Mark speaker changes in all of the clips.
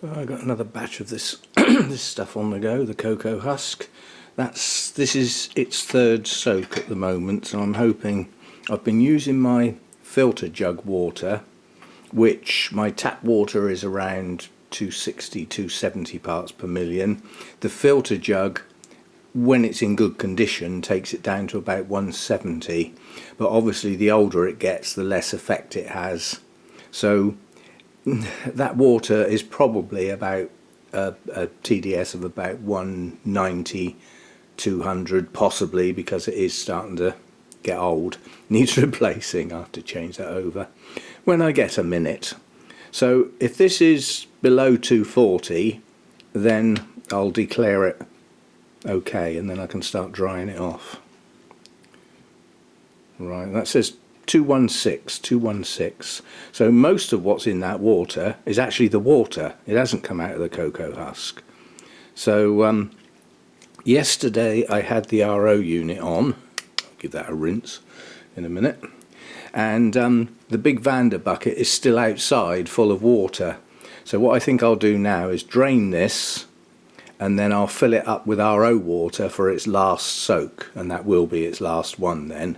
Speaker 1: I got another batch of this this stuff on the go, the Coco-Husk. This is its third soak at the moment, so I'm hoping. I've been using my filter jug water, which my tap water is around 260, 270 parts per million. The filter jug, when it's in good condition, takes it down to about 170, but obviously the older it gets, the less effect it has. So that water is probably about a TDS of about 190, 200 possibly, because it is starting to get old. Needs replacing. I have to change that over when I get a minute. So if this is below 240, then I'll declare it okay, and then I can start drying it off. Right, that says 216. So most of what's in that water is actually the water. It hasn't come out of the Coco-Husk. So yesterday I had the RO unit on. I'll give that a rinse in a minute. And the big Vander bucket is still outside full of water. So what I think I'll do now is drain this, and then I'll fill it up with RO water for its last soak, and that will be its last one then.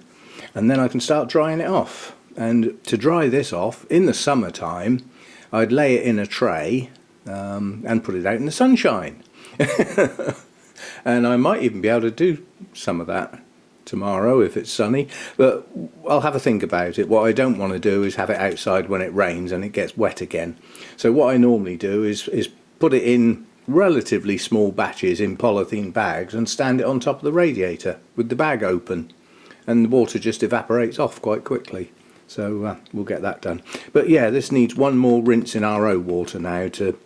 Speaker 1: And then I can start drying it off. And to dry this off, in the summertime, I'd lay it in a tray and put it out in the sunshine. And I might even be able to do some of that tomorrow if it's sunny, but I'll have a think about it. What I don't want to do is have it outside when it rains and it gets wet again. So what I normally do is put it in relatively small batches in polythene bags and stand it on top of the radiator with the bag open, and the water just evaporates off quite quickly. So we'll get that done. But yeah, this needs one more rinse in RO water now to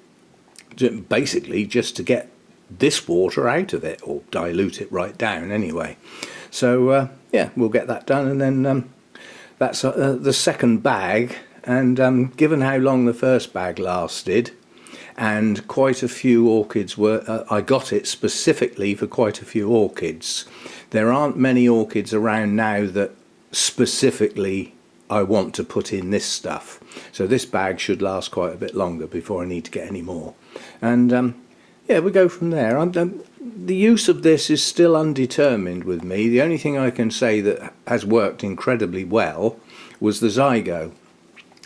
Speaker 1: basically just to get this water out of it, or dilute it right down anyway. So yeah, we'll get that done, and then that's the second bag. And given how long the first bag lasted, and quite a few orchids were, I got it specifically for quite a few orchids. There aren't many orchids around now that specifically I want to put in this stuff. So this bag should last quite a bit longer before I need to get any more. And yeah, we go from there. The use of this is still undetermined with me. The only thing I can say that has worked incredibly well was the Zygo.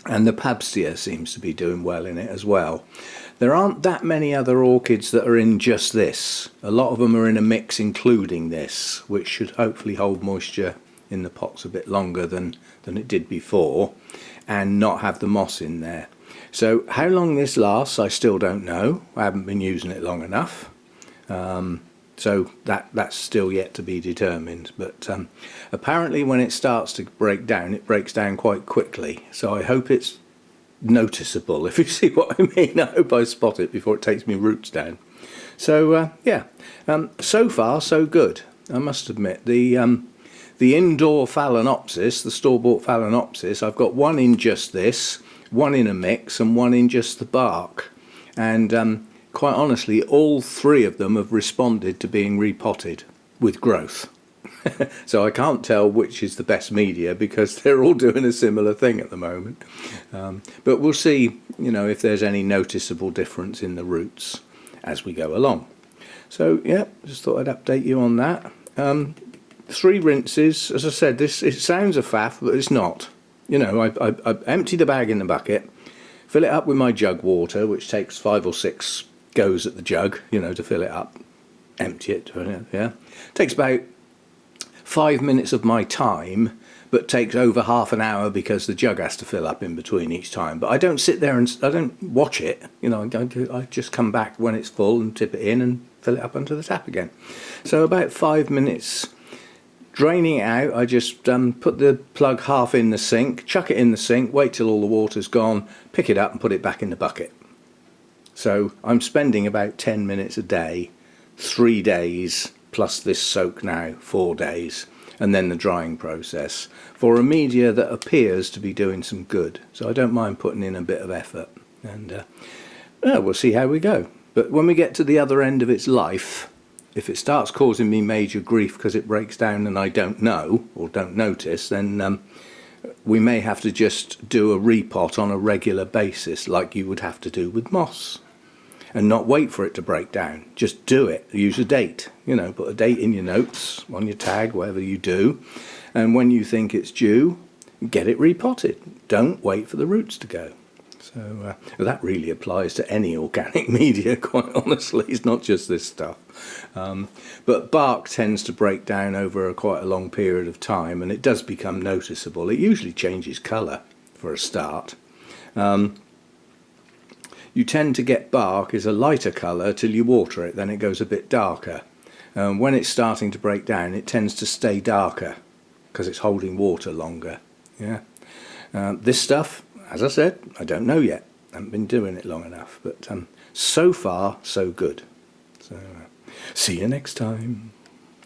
Speaker 1: And the Pabstia seems to be doing well in it as well. There aren't that many other orchids that are in just this. A lot of them are in a mix including this, which should hopefully hold moisture in the pots a bit longer than it did before, and not have the moss in there. So how long this lasts I still don't know. I haven't been using it long enough. So that's still yet to be determined. But apparently when it starts to break down, it breaks down quite quickly. So I hope it's noticeable, if you see what I mean. I hope I spot it before it takes me roots down. So yeah, so far so good, I must admit. The indoor Phalaenopsis, the store-bought Phalaenopsis, I've got one in just this, one in a mix, and one in just the bark. And quite honestly, all three of them have responded to being repotted with growth. So I can't tell which is the best media, because they're all doing a similar thing at the moment. But we'll see, if there's any noticeable difference in the roots as we go along. So yeah, just thought I'd update you on that. 3 rinses. As I said, it sounds a faff, but it's not. I empty the bag in the bucket, fill it up with my jug water, which takes 5 or 6 goes at the jug, to fill it up, empty it, yeah. Takes about 5 minutes of my time, but takes over half an hour because the jug has to fill up in between each time. But I don't sit there and I don't watch it, I just come back when it's full and tip it in and fill it up onto the tap again. So about 5 minutes. Draining it out, I just put the plug half in the sink, chuck it in the sink, wait till all the water's gone, pick it up and put it back in the bucket. So I'm spending about 10 minutes a day, 3 days, plus this soak now, 4 days, and then the drying process, for a media that appears to be doing some good. So I don't mind putting in a bit of effort, and we'll see how we go. But when we get to the other end of its life, if it starts causing me major grief because it breaks down and I don't know or don't notice, then we may have to just do a repot on a regular basis, like you would have to do with moss. and not wait for it to break down. Just do it. Use a date. You know, put a date in your notes, on your tag, whatever you do. And when you think it's due, get it repotted. Don't wait for the roots to go. So that really applies to any organic media, quite honestly. It's not just this stuff. But bark tends to break down over quite a long period of time, and it does become noticeable. It usually changes colour for a start. You tend to get bark is a lighter colour till you water it, then it goes a bit darker. When it's starting to break down, it tends to stay darker because it's holding water longer. Yeah. This stuff, as I said, I don't know yet. I haven't been doing it long enough, but so far so good. So see you next time.